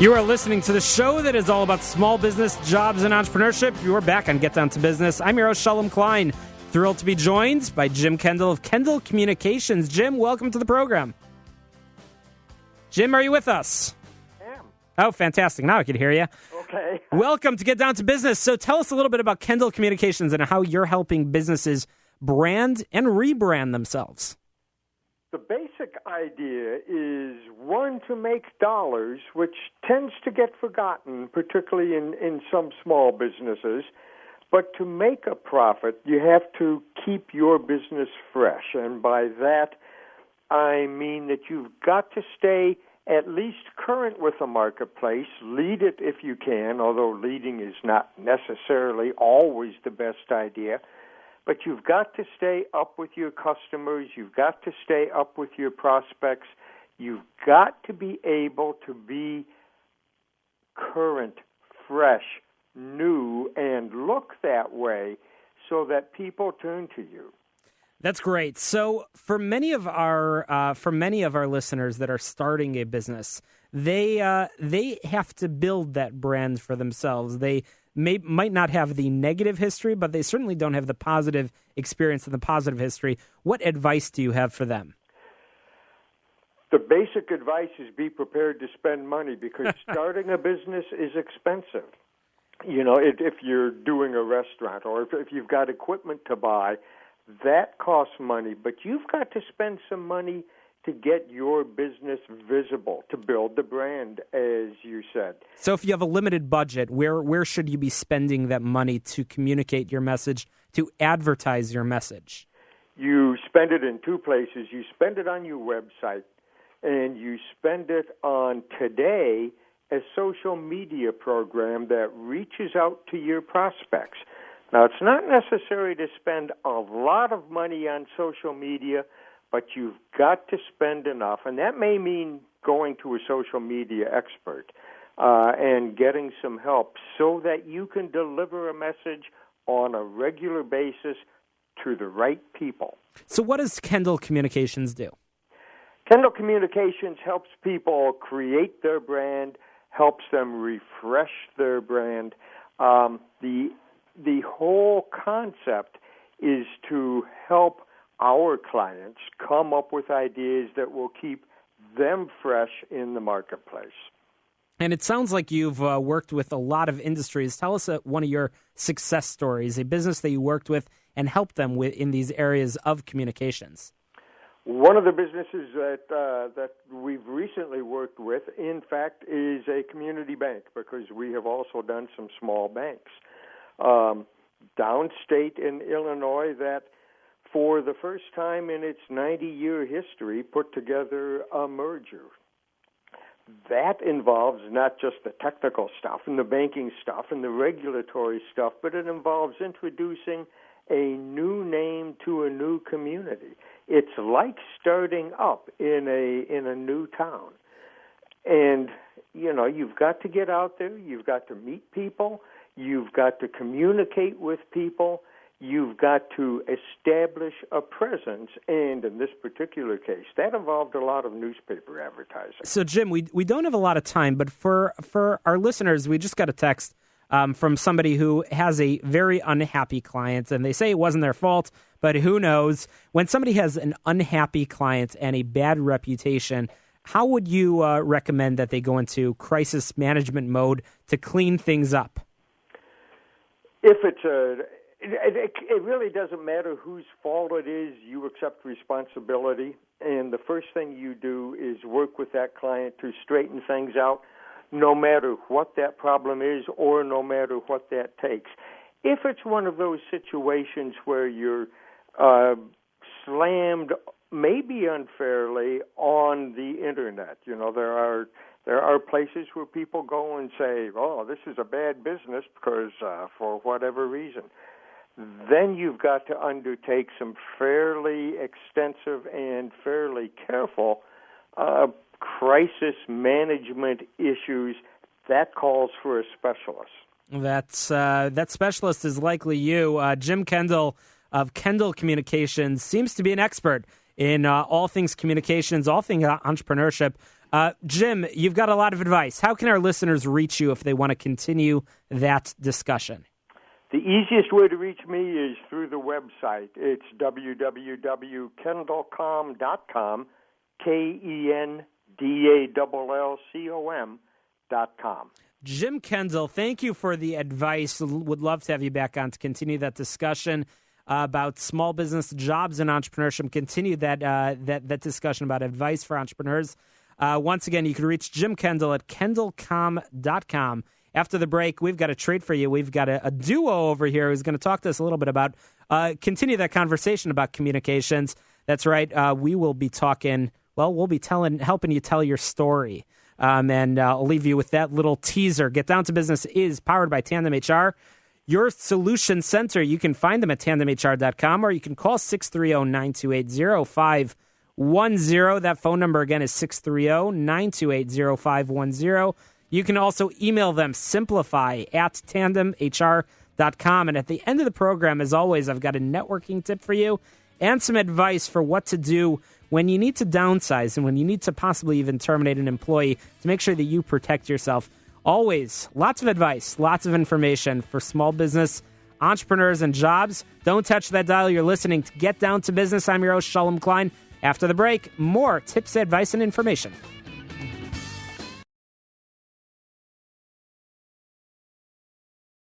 You are listening to the show that is all about small business, jobs, and entrepreneurship. You are back on Get Down to Business. I'm your host, Shalom Klein. Thrilled to be joined by Jim Kendall of Kendall Communications. Jim, welcome to the program. Jim, are you with us? I am. Oh, fantastic. Now I can hear you. Okay. Welcome to Get Down to Business. So tell us a little bit about Kendall Communications and how you're helping businesses brand and rebrand themselves. The basic idea is, one, to make dollars, which tends to get forgotten, particularly in some small businesses. But to make a profit, you have to keep your business fresh. And by that, I mean that you've got to stay at least current with the marketplace, lead it if you can, although leading is not necessarily always the best idea. But you've got to stay up with your customers. You've got to stay up with your prospects. You've got to be able to be current, fresh, new, and look that way so that people turn to you. That's great. So for many of our listeners that are starting a business, they have to build that brand for themselves. They might not have the negative history, but they certainly don't have the positive experience and the positive history. What advice do you have for them? The basic advice is be prepared to spend money, because starting a business is expensive. You know, if you're doing a restaurant or if you've got equipment to buy, that costs money. But you've got to spend some money to get your business visible, to build the brand, as you said. So if you have a limited budget, where should you be spending that money to communicate your message, to advertise your message? You spend it in two places. You spend it on your website, and you spend it on, today, a social media program that reaches out to your prospects. Now, it's not necessary to spend a lot of money on social media, but you've got to spend enough, and that may mean going to a social media expert and getting some help so that you can deliver a message on a regular basis to the right people. So what does Kendall Communications do? Kendall Communications helps people create their brand, helps them refresh their brand. The whole concept is to help our clients come up with ideas that will keep them fresh in the marketplace. And it sounds like you've worked with a lot of industries. Tell us one of your success stories, a business that you worked with and helped them with in these areas of communications. One of the businesses that we've recently worked with, in fact, is a community bank, because we have also done some small banks downstate in Illinois that, for the first time in its 90-year history, put together a merger. That involves not just the technical stuff and the banking stuff and the regulatory stuff, but it involves introducing a new name to a new community. It's like starting up in a new town. And, you know, you've got to get out there, you've got to meet people, you've got to communicate with people, you've got to establish a presence, and in this particular case, that involved a lot of newspaper advertising. So, Jim, we don't have a lot of time, but for our listeners, we just got a text from somebody who has a very unhappy client, and they say it wasn't their fault, but who knows? When somebody has an unhappy client and a bad reputation, how would you recommend that they go into crisis management mode to clean things up? If it's it really doesn't matter whose fault it is. You accept responsibility, and the first thing you do is work with that client to straighten things out, no matter what that problem is or no matter what that takes. If it's one of those situations where you're slammed, maybe unfairly, on the Internet, you know, there are places where people go and say, oh, this is a bad business because for whatever reason. Then you've got to undertake some fairly extensive and fairly careful crisis management issues. That calls for a specialist. That specialist is likely you. Jim Kendall of Kendall Communications seems to be an expert in all things communications, all things entrepreneurship. Jim, you've got a lot of advice. How can our listeners reach you if they want to continue that discussion? The easiest way to reach me is through the website. It's www.kendallcom.com, KENDALLCOM.com. Jim Kendall, thank you for the advice. Would love to have you back on to continue that discussion about small business, jobs, and entrepreneurship. Continue that discussion about advice for entrepreneurs. Once again, you can reach Jim Kendall at kendallcom.com. After the break, we've got a treat for you. We've got a duo over here who's going to talk to us a little bit about, continue that conversation about communications. That's right. We will be talking, we'll be helping you tell your story. And I'll leave you with that little teaser. Get Down to Business is powered by Tandem HR, your solution center. You can find them at tandemhr.com, or you can call 630-928-0510. That phone number again is 630-928-0510. You can also email them, simplify@tandemhr.com. And at the end of the program, as always, I've got a networking tip for you and some advice for what to do when you need to downsize and when you need to possibly even terminate an employee to make sure that you protect yourself. Always, lots of advice, lots of information for small business, entrepreneurs, and jobs. Don't touch that dial. You're listening to Get Down to Business. I'm your host, Shalom Klein. After the break, more tips, advice, and information.